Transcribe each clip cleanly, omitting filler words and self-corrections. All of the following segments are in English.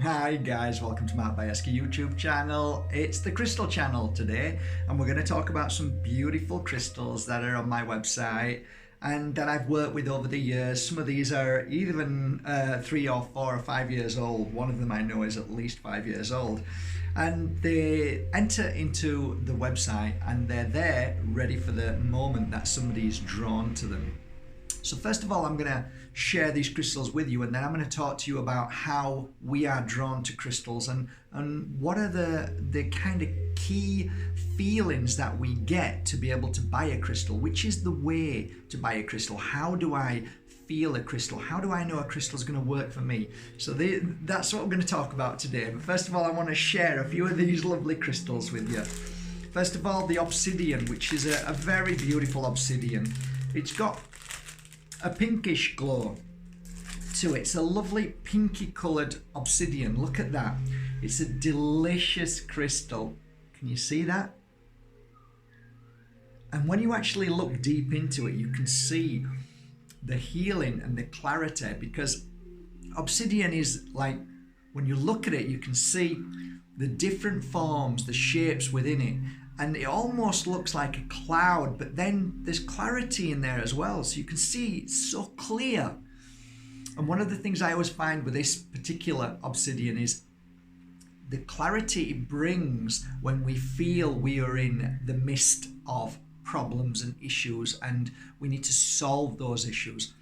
Hi guys, welcome to my Bajerski YouTube channel. It's the crystal channel today, and we're going to talk about some beautiful crystals that are on my website and that I've worked with over the years. Some of these are even 3 or 4 or 5 years old. One of them I know is at least 5 years old. And they enter into the website and they're there ready for the moment that somebody's drawn to them. So first of all, I'm going to share these crystals with you, and then I'm going to talk to you about how we are drawn to crystals and what are the kind of key feelings that we get to be able to buy a crystal. Which is the way to buy a crystal? How do I feel a crystal? How do I know a crystal is going to work for me? So that's what we're going to talk about today. But first of all, I want to share a few of these lovely crystals with you. First of all, the Obsidian, which is a very beautiful obsidian. It's got a pinkish glow to it. It's a lovely pinky coloured obsidian. Look at that. It's a delicious crystal. Can you see that? And when you actually look deep into it, you can see the healing and the clarity, because obsidian is like, when you look at it, you can see the different forms, the shapes within it. And it almost looks like a cloud, but then there's clarity in there as well. So you can see it's so clear. And one of the things I always find with this particular obsidian is the clarity it brings when we feel we are in the midst of problems and issues and we need to solve those issues.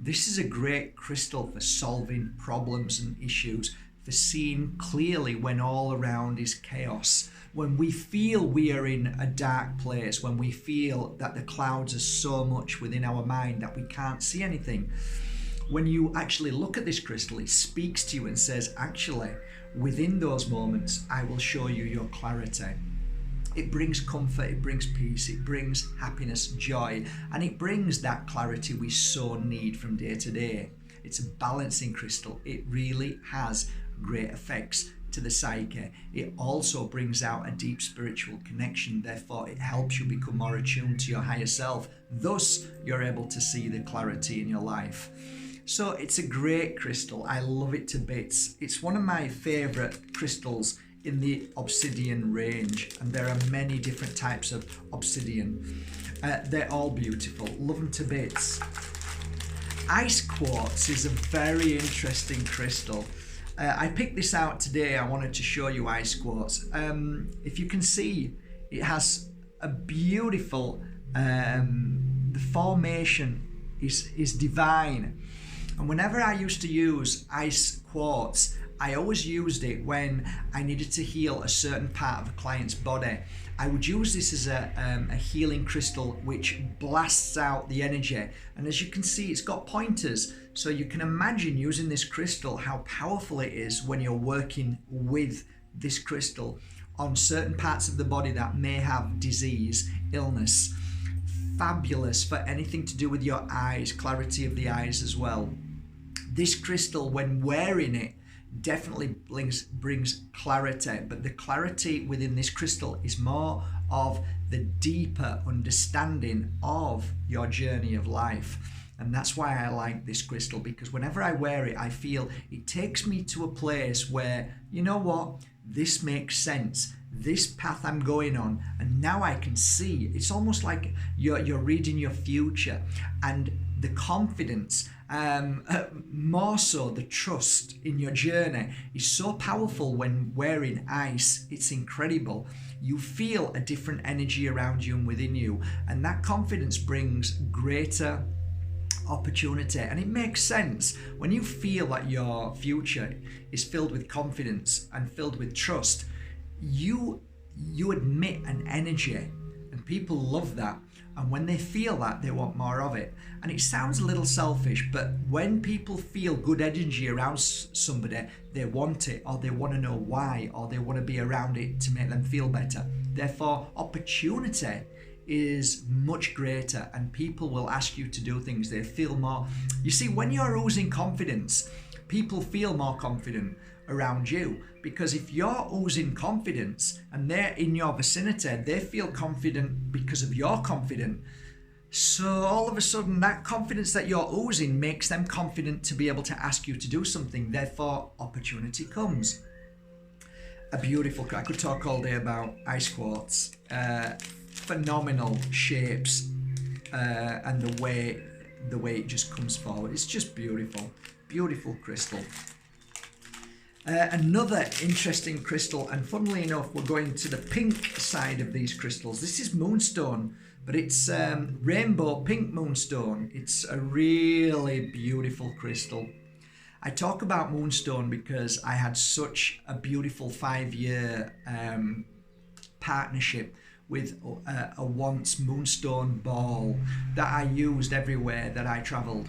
This is a great crystal for solving problems and issues, for seeing clearly when all around is chaos. When we feel we are in a dark place, when we feel that the clouds are so much within our mind that we can't see anything, when you actually look at this crystal, it speaks to you and says, actually, within those moments, I will show you your clarity. It brings comfort, it brings peace, it brings happiness, joy, and it brings that clarity we so need from day to day. It's a balancing crystal. It really has great effects to the psyche. It also brings out a deep spiritual connection. Therefore, it helps you become more attuned to your higher self. Thus, you're able to see the clarity in your life. So it's a great crystal. I love it to bits. It's one of my favorite crystals in the obsidian range, and there are many different types of obsidian. They're all beautiful. Love them to bits. Ice quartz is a very interesting crystal. I picked this out today. I wanted to show you ice quartz. If you can see, it has a beautiful, the formation is divine. And whenever I used to use ice quartz, I always used it when I needed to heal a certain part of a client's body. I would use this as a healing crystal which blasts out the energy. And as you can see, it's got pointers. So you can imagine using this crystal, how powerful it is when you're working with this crystal on certain parts of the body that may have disease, illness. Fabulous for anything to do with your eyes, clarity of the eyes as well. This crystal, when wearing it, definitely brings clarity, but the clarity within this crystal is more of the deeper understanding of your journey of life. And that's why I like this crystal, because whenever I wear it, I feel it takes me to a place where, you know what, this makes sense. This path I'm going on, and now I can see. It's almost like you're reading your future, and the confidence, more so the trust in your journey is so powerful when wearing ice. It's incredible. You feel a different energy around you and within you, and that confidence brings greater opportunity. And it makes sense when you feel that your future is filled with confidence and filled with trust. You admit an energy, and people love that. And when they feel that, they want more of it. And it sounds a little selfish, but when people feel good energy around somebody, they want it, or they want to know why, or they want to be around it to make them feel better. Therefore, opportunity is much greater, and people will ask you to do things. They feel more. You see, when you're oozing confidence, people feel more confident around you, because if you're oozing confidence and they're in your vicinity, they feel confident because of your confidence. So all of a sudden, that confidence that you're oozing makes them confident to be able to ask you to do something. Therefore, opportunity comes. A beautiful, I could talk all day about ice quartz. Phenomenal shapes and the way it just comes forward. It's just beautiful. Beautiful crystal. Another interesting crystal, and funnily enough, we're going to the pink side of these crystals. This is Moonstone, but it's rainbow pink Moonstone. It's a really beautiful crystal. I talk about Moonstone because I had such a beautiful 5-year partnership with a once Moonstone ball that I used everywhere that I traveled.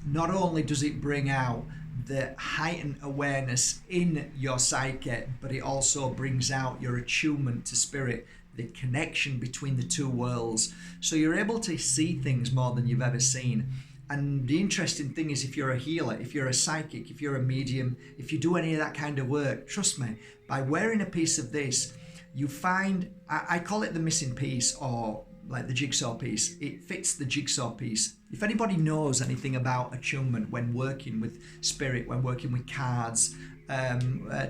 Not only does it bring out the heightened awareness in your psyche, but it also brings out your attunement to spirit, the connection between the two worlds. So you're able to see things more than you've ever seen. And the interesting thing is, if you're a healer, if you're a psychic, if you're a medium, if you do any of that kind of work, trust me, by wearing a piece of this, you find, I call it the missing piece, or like the jigsaw piece. It fits the jigsaw piece. If anybody knows anything about attunement when working with spirit, when working with cards,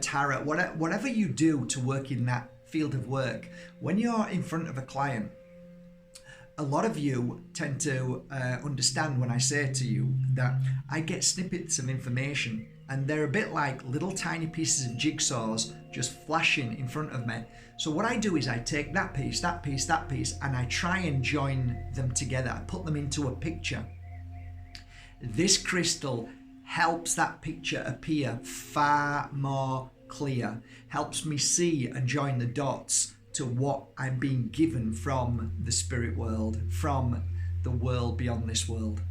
tarot, whatever you do to work in that field of work, when you're in front of a client, a lot of you tend to understand when I say to you that I get snippets of information, and they're a bit like little tiny pieces of jigsaws just flashing in front of me. So what I do is I take that piece, and I try and join them together. I put them into a picture. This crystal helps that picture appear far more clear, helps me see and join the dots to what I'm being given from the spirit world, from the world beyond this world.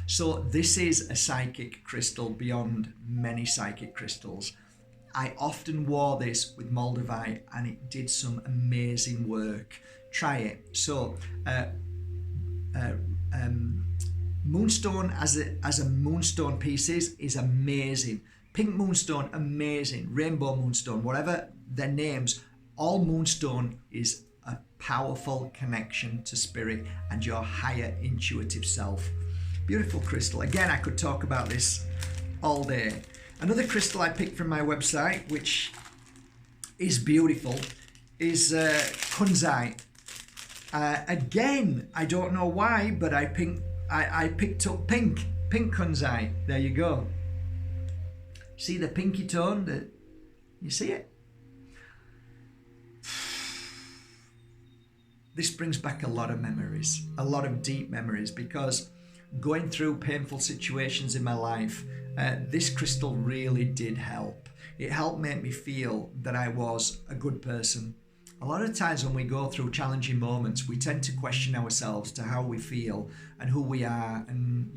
So this is a psychic crystal beyond many psychic crystals. I often wore this with MOLDAVITE and it did some amazing work. Try it. So Moonstone as a Moonstone piece is amazing. Pink Moonstone, amazing. Rainbow Moonstone, whatever their names, all Moonstone is a powerful connection to spirit and your higher intuitive self. Beautiful crystal. Again, I could talk about this all day. Another crystal I picked from my website, which is beautiful, is Kansai. Again, I don't know why, but I picked up pink Kansai. There you go. See the pinky tone? You see it? This brings back a lot of memories, a lot of deep memories, because going through painful situations in my life, this crystal really did help. It helped make me feel that I was a good person. A lot of times when we go through challenging moments, we tend to question ourselves to how we feel and who we are, and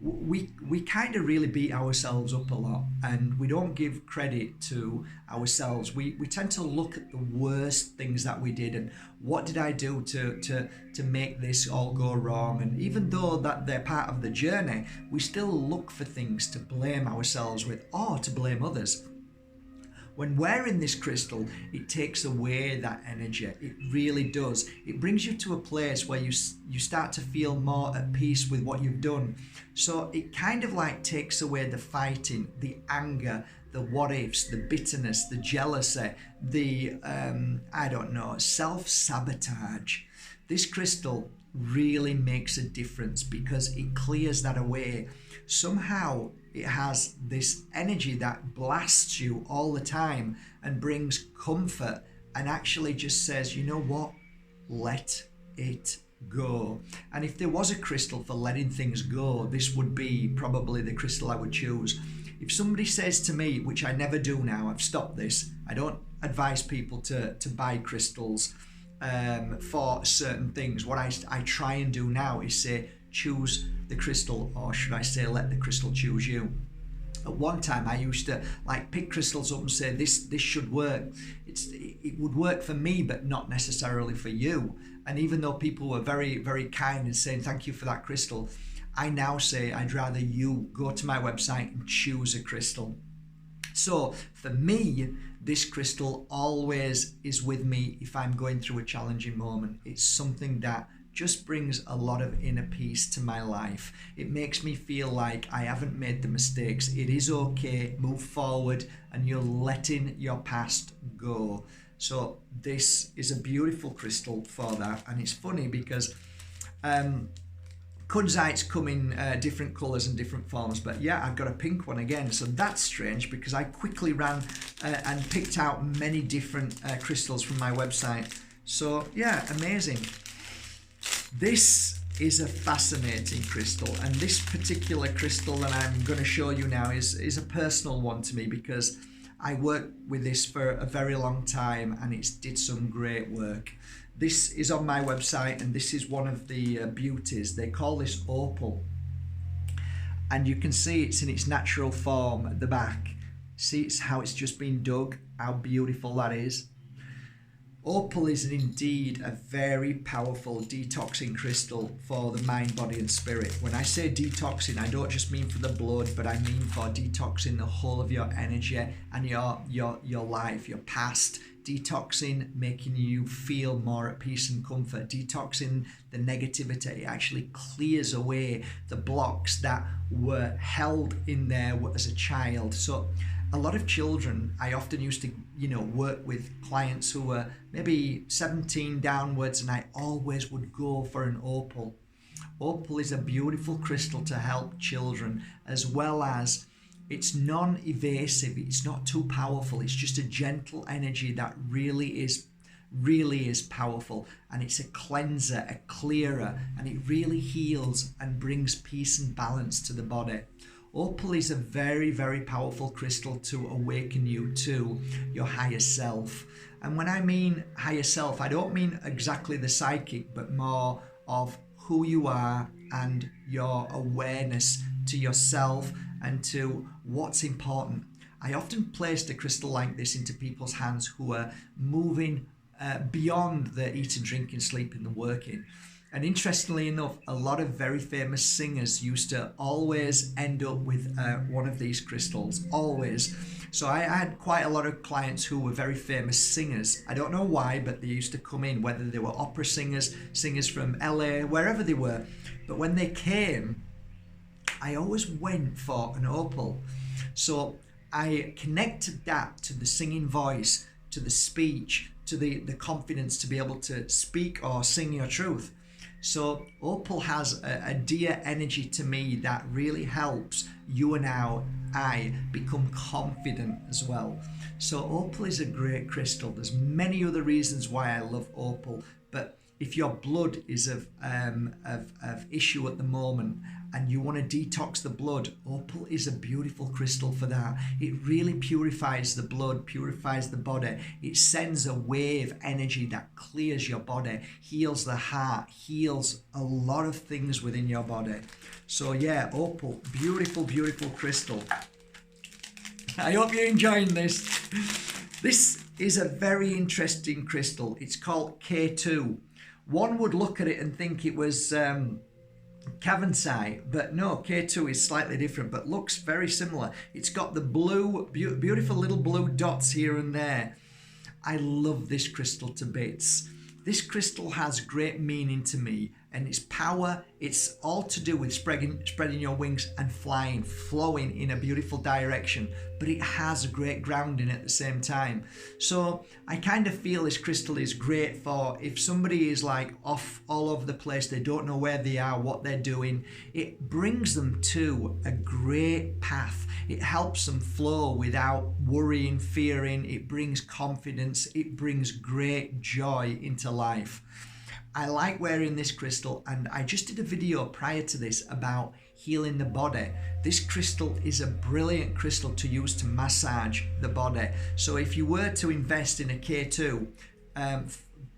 we kind of really beat ourselves up a lot, and we don't give credit to ourselves. We tend to look at the worst things that we did and what did I do to make this all go wrong, and even though that they're part of the journey, we still look for things to blame ourselves with or to blame others. When wearing this crystal, it takes away that energy. It really does. It brings you to a place where you start to feel more at peace with what you've done. So it kind of like takes away the fighting, the anger, the what ifs, the bitterness, the jealousy, the, self-sabotage. This crystal really makes a difference because it clears that away. Somehow it has this energy that blasts you all the time and brings comfort and actually just says, you know what, let it go. And if there was a crystal for letting things go, this would be probably the crystal I would choose. If somebody says to me, which I never do now, I've stopped this, I don't advise people to buy crystals for certain things. What I try and do now is say, choose the crystal, or should I say let the crystal choose you. At one time I used to like pick crystals up and say this should work. It would work for me but not necessarily for you. And even though people were very, very kind and saying thank you for that crystal, I now say I'd rather you go to my website and choose a crystal. So for me, this crystal always is with me if I'm going through a challenging moment. It's something that just brings a lot of inner peace to my life. It makes me feel like I haven't made the mistakes. It is okay, move forward, and you're letting your past go. So this is a beautiful crystal for that. And it's funny because Kansai's come in different colours and different forms, but yeah, I've got a pink one again. So that's strange because I quickly ran and picked out many different crystals from my website. So yeah, amazing. This is a fascinating crystal, and this particular crystal that I'm going to show you now is a personal one to me because I worked with this for a very long time and it's did some great work. This is on my website, and this is one of the beauties. They call this Opal. And you can see it's in its natural form at the back. See it's how it's just been dug, how beautiful that is. Opal is indeed a very powerful detoxing crystal for the mind, body and spirit. When I say detoxing, I don't just mean for the blood, but I mean for detoxing the whole of your energy and your life, your past. Detoxing, making you feel more at peace and comfort. Detoxing the negativity. It actually clears away the blocks that were held in there as a child. So a lot of children, I often used to, work with clients who were maybe 17 downwards, and I always would go for an opal. Opal is a beautiful crystal to help children, as well as it's non-evasive, it's not too powerful, it's just a gentle energy that really is powerful, and it's a cleanser, a clearer, and it really heals and brings peace and balance to the body. Opal is a very, very powerful crystal to awaken you to your higher self. And when I mean higher self, I don't mean exactly the psychic, but more of who you are and your awareness to yourself and to what's important. I often placed a crystal like this into people's hands who are moving beyond the eating, drinking, sleeping and working. And interestingly enough, a lot of very famous singers used to always end up with one of these crystals, always. So I had quite a lot of clients who were very famous singers. I don't know why, but they used to come in, whether they were opera singers, singers from LA, wherever they were. But when they came, I always went for an opal. So I connected that to the singing voice, to the speech, to the confidence to be able to speak or sing your truth. So opal has a dear energy to me that really helps you and I become confident as well. So opal is a great crystal. There's many other reasons why I love opal, but if your blood is of issue at the moment and you want to detox the blood, opal is a beautiful crystal for that. It really purifies the blood, purifies the body. It sends a wave energy that clears your body, heals the heart, heals a lot of things within your body. So yeah, opal, beautiful, beautiful crystal. I hope you're enjoying this. This is a very interesting crystal. It's called K2. One would look at it and think it was Kansai, but no, K2 is slightly different, but looks very similar. It's got the blue, beautiful little blue dots here and there. I love this crystal to bits. This crystal has great meaning to me, and its power, it's all to do with spreading your wings and flying, flowing in a beautiful direction, but it has great grounding at the same time. So I kind of feel this crystal is great for if somebody is like off all over the place, they don't know where they are, what they're doing. It brings them to a great path. It helps them flow without worrying, fearing. It brings confidence. It brings great joy into life. I like wearing this crystal, and I just did a video prior to this about healing the body. This crystal is a brilliant crystal to use to massage the body. So if you were to invest in a K2,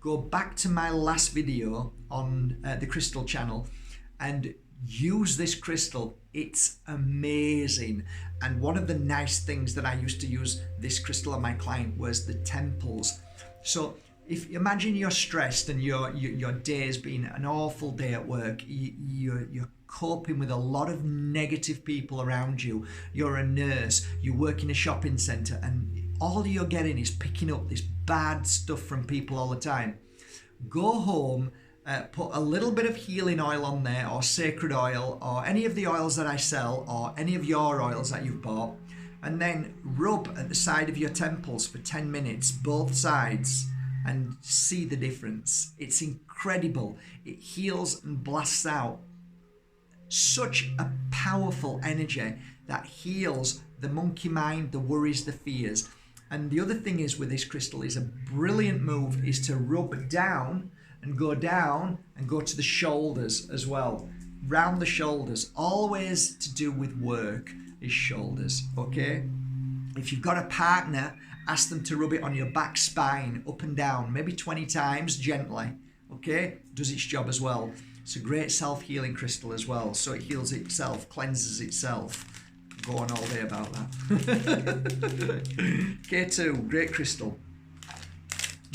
go back to my last video on the crystal channel and use this crystal. It's amazing. And one of the nice things that I used to use this crystal on my client was the temples. So if imagine you're stressed and your day has been an awful day at work, you're coping with a lot of negative people around you. You're a nurse, you work in a shopping centre, and all you're getting is picking up this bad stuff from people all the time. Go home, put a little bit of healing oil on there, or sacred oil, or any of the oils that I sell, or any of your oils that you've bought, and then rub at the side of your temples for 10 minutes, both sides, and see the difference. It's incredible. It heals and blasts out such a powerful energy that heals the monkey mind, the worries, the fears. And the other thing is with this crystal is a brilliant move is to rub down and go to the shoulders as well. Round the shoulders. Always to do with work is shoulders, okay? If you've got a partner, ask them to rub it on your back spine, up and down, maybe 20 times gently, okay? Does its job as well. It's a great self-healing crystal as well, so it heals itself, cleanses itself. Go on all day about that. K2, great crystal.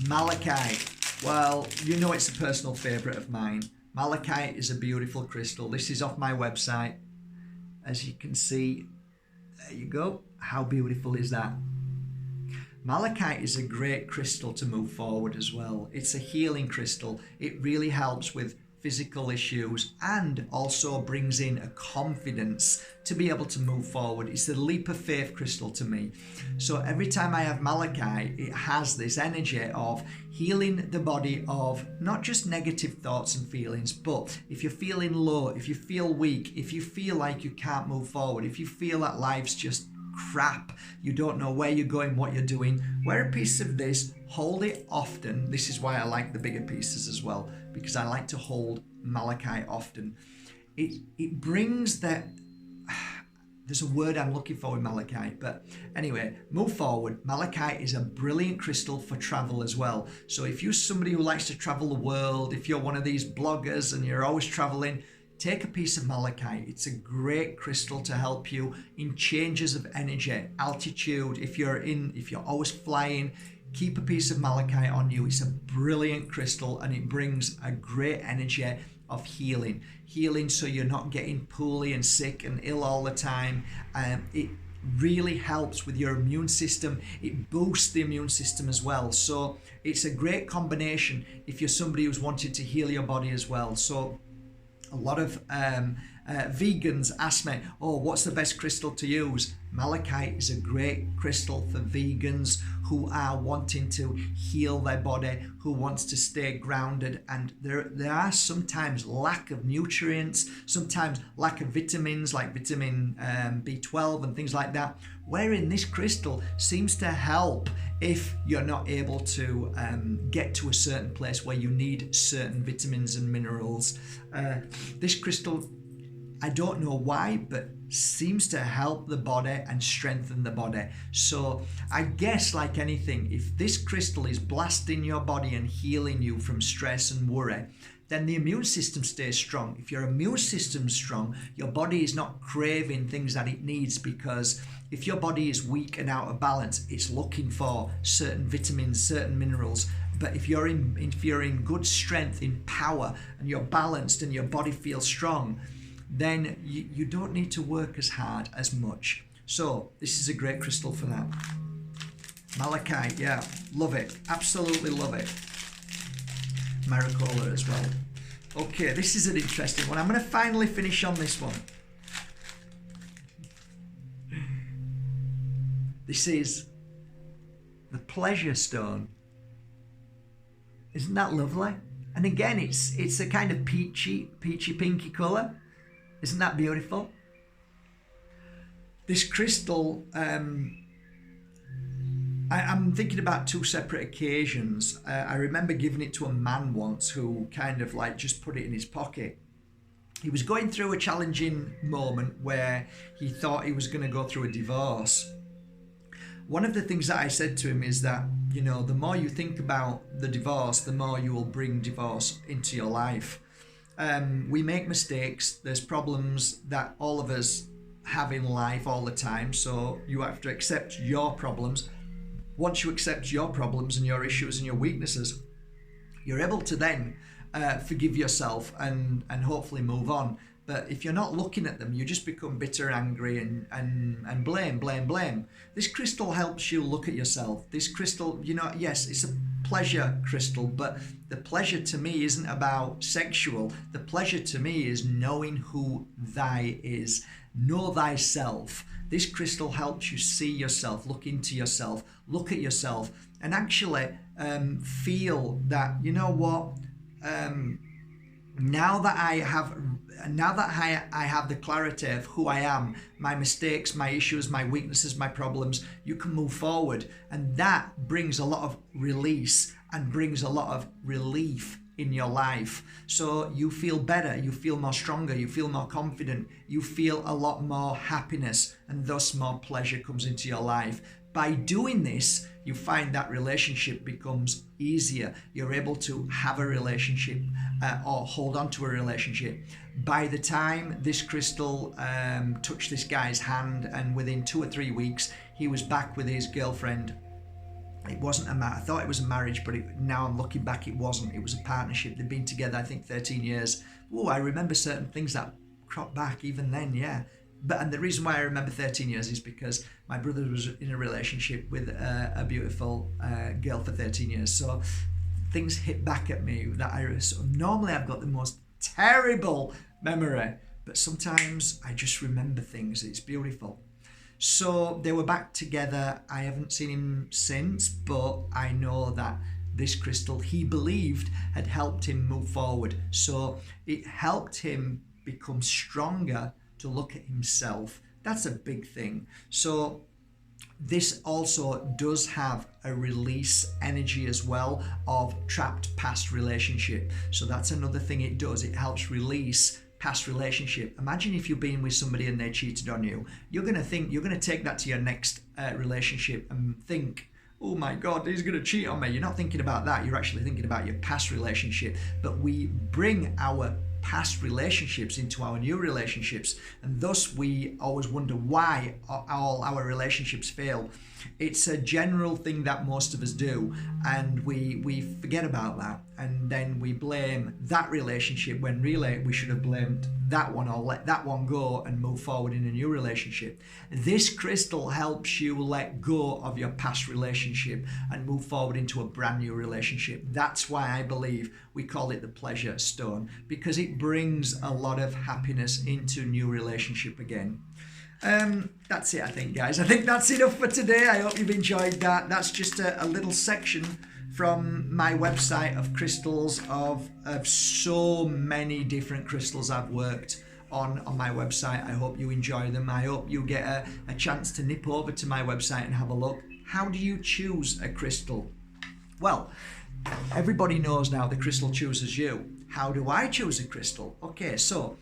Malachite. Well, you know it's a personal favourite of mine. Malachite is a beautiful crystal. This is off my website. As you can see, there you go. How beautiful is that? Malachite is a great crystal to move forward as well. It's a healing crystal. It really helps with physical issues and also brings in a confidence to be able to move forward. It's a leap of faith crystal to me. So every time I have malachite, it has this energy of healing the body of not just negative thoughts and feelings, but if you're feeling low, if you feel weak, if you feel like you can't move forward, if you feel that life's just crap, you don't know where you're going, what you're doing, wear a piece of this, hold it often. This is why I like the bigger pieces as well, because I like to hold malachite often. It brings that, there's a word I'm looking for with malachite, but anyway, move forward. Malachite is a brilliant crystal for travel as well. So if you're somebody who likes to travel the world, if you're one of these bloggers and you're always traveling, take a piece of malachite. It's a great crystal to help you in changes of energy, altitude. If you're always flying, keep a piece of malachite on you. It's a brilliant crystal and it brings a great energy of healing. Healing so you're not getting poorly and sick and ill all the time. It really helps with your immune system. It boosts the immune system as well. So it's a great combination if you're somebody who's wanted to heal your body as well. So a lot of vegans ask me, oh, what's the best crystal to use? Malachite is a great crystal for vegans who are wanting to heal their body, who wants to stay grounded, and there are sometimes lack of nutrients, sometimes lack of vitamins like vitamin B12 and things like that, wherein this crystal seems to help if you're not able to get to a certain place where you need certain vitamins and minerals. This crystal, I don't know why, but seems to help the body and strengthen the body. So I guess like anything, if this crystal is blasting your body and healing you from stress and worry, then the immune system stays strong. If your immune system's strong, your body is not craving things that it needs, because if your body is weak and out of balance, it's looking for certain vitamins, certain minerals. But if you're in good strength, in power, and you're balanced and your body feels strong, then you don't need to work as hard, as much. So this is a great crystal for that. Malachite, yeah, love it. Absolutely love it. Maricola as well. Okay, this is an interesting one. I'm going to finally finish on this one. This is the Pleasure Stone. Isn't that lovely? And again, it's a kind of peachy pinky colour. Isn't that beautiful? This crystal, I'm thinking about two separate occasions. I remember giving it to a man once who kind of like just put it in his pocket. He was going through a challenging moment where he thought he was going to go through a divorce. One of the things that I said to him is that, you know, the more you think about the divorce, the more you will bring divorce into your life. We make mistakes. There's problems that all of us have in life all the time. So you have to accept your problems. Once you accept your problems and your issues and your weaknesses, you're able to then forgive yourself and hopefully move on. But if you're not looking at them, you just become bitter, angry, and blame. This crystal helps you look at yourself. This crystal, you know, yes, it's a pleasure crystal, but the pleasure to me isn't about sexual. The pleasure to me is knowing who thy is. Know thyself. This crystal helps you see yourself, look into yourself, look at yourself, and actually feel that, you know what, now that I have the clarity of who I am, my mistakes, my issues, my weaknesses, my problems, you can move forward. And that brings a lot of release and brings a lot of relief in your life. So you feel better, you feel more stronger, you feel more confident, you feel a lot more happiness, and thus more pleasure comes into your life. By doing this, you find that relationship becomes easier. You're able to have a relationship or hold on to a relationship. By the time this crystal touched this guy's hand, and within 2 or 3 weeks, he was back with his girlfriend. It wasn't I thought it was a marriage, but now I'm looking back, it wasn't. It was a partnership. They'd been together, I think, 13 years. Oh, I remember certain things that cropped back even then, yeah. And the reason why I remember 13 years is because my brother was in a relationship with a beautiful girl for 13 years. So things hit back at me that normally I've got the most terrible memory, but sometimes I just remember things. It's beautiful. So they were back together. I haven't seen him since, but I know that this crystal, he believed, had helped him move forward. So it helped him become stronger to look at himself. That's a big thing. So this also does have a release energy as well of trapped past relationship. So that's another thing it does. It helps release past relationship. Imagine if you've been with somebody and they cheated on you. You're going to take that to your next relationship and think, oh my God, he's going to cheat on me. You're not thinking about that. You're actually thinking about your past relationship. But we bring our past relationships into our new relationships, and thus we always wonder why all our relationships fail. It's a general thing that most of us do, and we forget about that, and then we blame that relationship when really we should have blamed that one, or let that one go and move forward in a new relationship. This crystal helps you let go of your past relationship and move forward into a brand new relationship. That's why I believe we call it the pleasure stone, because it brings a lot of happiness into new relationship again. That's it, I think, guys. I think that's enough for today. I hope you've enjoyed that. That's just a little section from my website of crystals, of so many different crystals I've worked on my website. I hope you enjoy them. I hope you get a chance to nip over to my website and have a look. How do you choose a crystal? Well, everybody knows now the crystal chooses you. How do I choose a crystal? Okay, so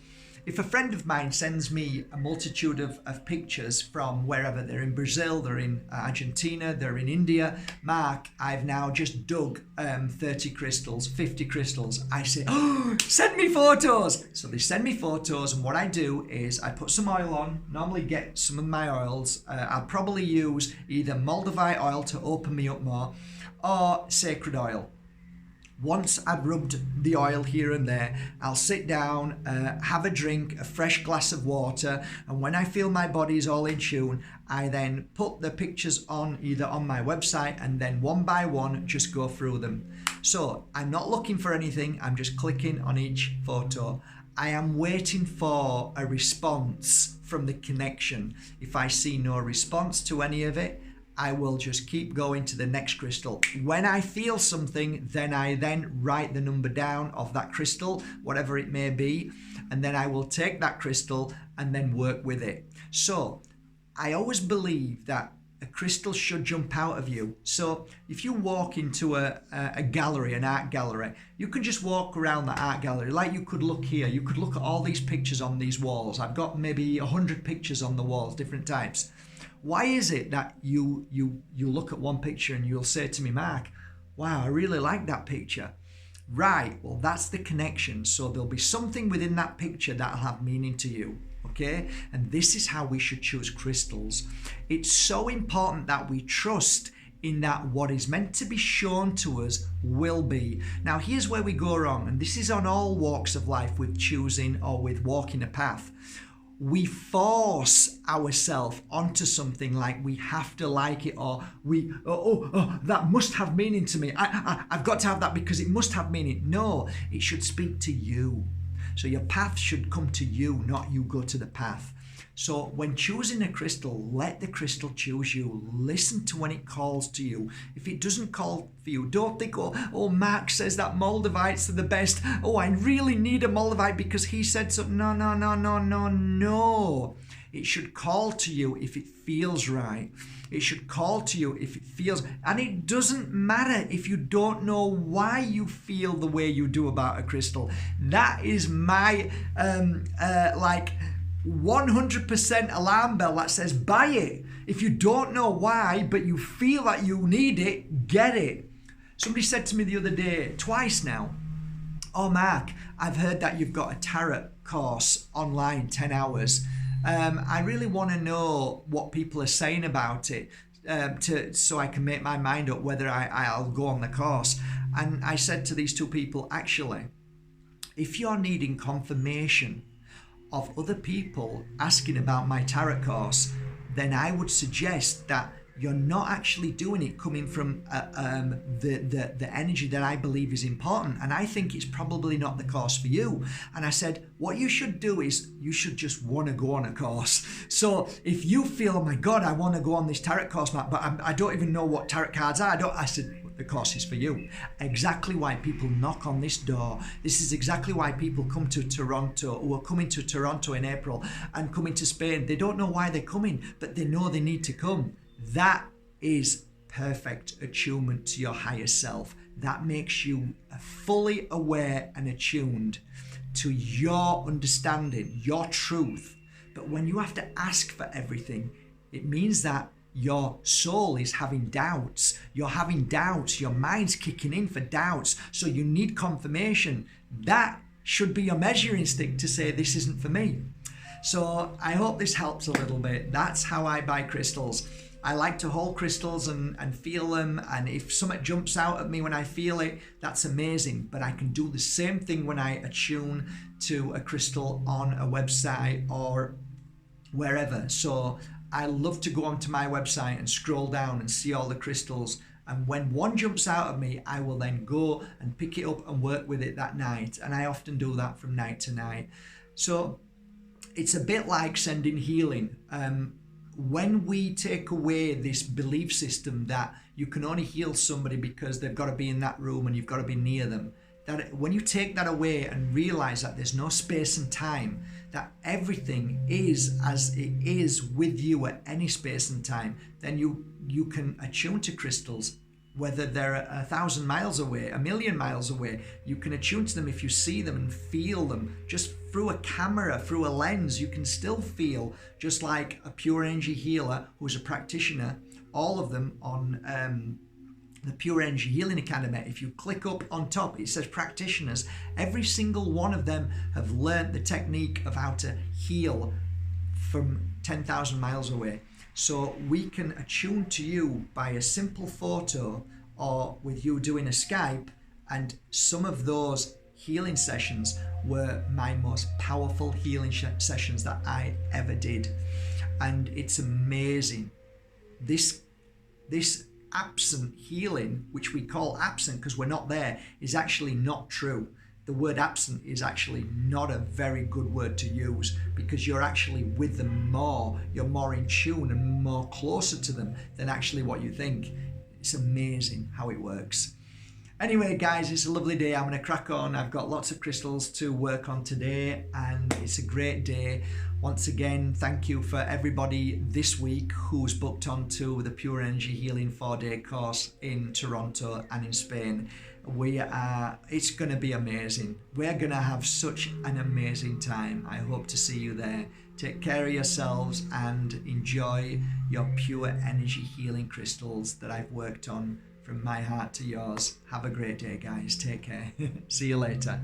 if a friend of mine sends me a multitude of pictures from wherever, they're in Brazil, they're in Argentina, they're in India, Mark, I've now just dug 30 crystals, 50 crystals. I say, oh, send me photos. So they send me photos, and what I do is I put some oil on, normally get some of my oils. I'll probably use either MOLDAVITE oil to open me up more, or sacred oil. Once I've rubbed the oil here and there, I'll sit down, have a drink, a fresh glass of water, and when I feel my body is all in tune, I then put the pictures on either on my website, and then one by one just go through them. So I'm not looking for anything, I'm just clicking on each photo. I am waiting for a response from the connection. If I see no response to any of it, I will just keep going to the next crystal. When I feel something, then I write the number down of that crystal, whatever it may be, and then I will take that crystal and then work with it. So I always believe that a crystal should jump out of you. So if you walk into a gallery, an art gallery, you can just walk around the art gallery. Like you could look here, you could look at all these pictures on these walls. I've got maybe 100 pictures on the walls, different types. Why is it that you look at one picture and you'll say to me, Mark, wow, I really like that picture. Right, well, that's the connection. So there'll be something within that picture that'll have meaning to you, okay? And this is how we should choose crystals. It's so important that we trust in that what is meant to be shown to us will be. Now, here's where we go wrong, and this is on all walks of life with choosing or with walking a path. we force ourselves onto something like we have to like it, or that must have meaning to me. I've got to have that because it must have meaning. No, it should speak to you. So your path should come to you, not you go to the path. So when choosing a crystal, let the crystal choose you. Listen to when it calls to you. If it doesn't call for you, don't think, oh, Mark says that moldavites are the best. Oh, I really need a moldavite because he said so. No. It should call to you if it feels right. It should call to you if it feels, and it doesn't matter if you don't know why you feel the way you do about a crystal. That is my 100% alarm bell that says buy it. If you don't know why, but you feel that you need it, get it. Somebody said to me the other day, twice now, oh Mark, I've heard that you've got a tarot course online, 10 hours. I really want to know what people are saying about it so I can make my mind up whether I'll go on the course. And I said to these two people, actually, if you're needing confirmation of other people asking about my tarot course, then I would suggest that you're not actually doing it coming from the energy that I believe is important, and I think it's probably not the course for you. And I said, what you should do is you should just want to go on a course. So if you feel, oh my God, I want to go on this tarot course, Matt, but I don't even know what tarot cards are. I said, the course is for you. Exactly why people knock on this door. This is exactly why people come to Toronto, or are coming to Toronto in April and coming to Spain. They don't know why they're coming, but they know they need to come. That is perfect attunement to your higher self. That makes you fully aware and attuned to your understanding, your truth. But when you have to ask for everything, it means that your soul is having doubts. You're having doubts. Your mind's kicking in for doubts. So you need confirmation. That should be your measuring stick to say this isn't for me. So I hope this helps a little bit. That's how I buy crystals. I like to hold crystals and feel them, and if something jumps out at me when I feel it, that's amazing. But I can do the same thing when I attune to a crystal on a website or wherever. So I love to go onto my website and scroll down and see all the crystals, and when one jumps out at me, I will then go and pick it up and work with it that night, and I often do that from night to night. So it's a bit like sending healing. When we take away this belief system that you can only heal somebody because they've got to be in that room and you've got to be near them, that when you take that away and realize that there's no space and time, that everything is as it is with you at any space and time, then you can attune to crystals, whether they're 1,000 miles away, 1,000,000 miles away. You can attune to them if you see them and feel them. Just through a camera, through a lens, you can still feel, just like a pure energy healer who's a practitioner, all of them on the Pure Energy Healing Academy. If you click up on top, it says practitioners. Every single one of them have learned the technique of how to heal from 10,000 miles away. So we can attune to you by a simple photo or with you doing a Skype, and some of those healing sessions were my most powerful healing sessions that I ever did. And it's amazing. This absent healing, which we call absent because we're not there, is actually not true. The word absent is actually not a very good word to use, because you're actually with them more. You're more in tune and more closer to them than actually what you think. It's amazing how it works. Anyway, guys, it's a lovely day. I'm going to crack on. I've got lots of crystals to work on today, and it's a great day. Once again, thank you for everybody this week who's booked onto the Pure Energy Healing 4-day course in Toronto and in Spain. It's going to be amazing. We're going to have such an amazing time. I hope to see you there. Take care of yourselves and enjoy your pure energy healing crystals that I've worked on from my heart to yours. Have a great day, guys. Take care. See you later.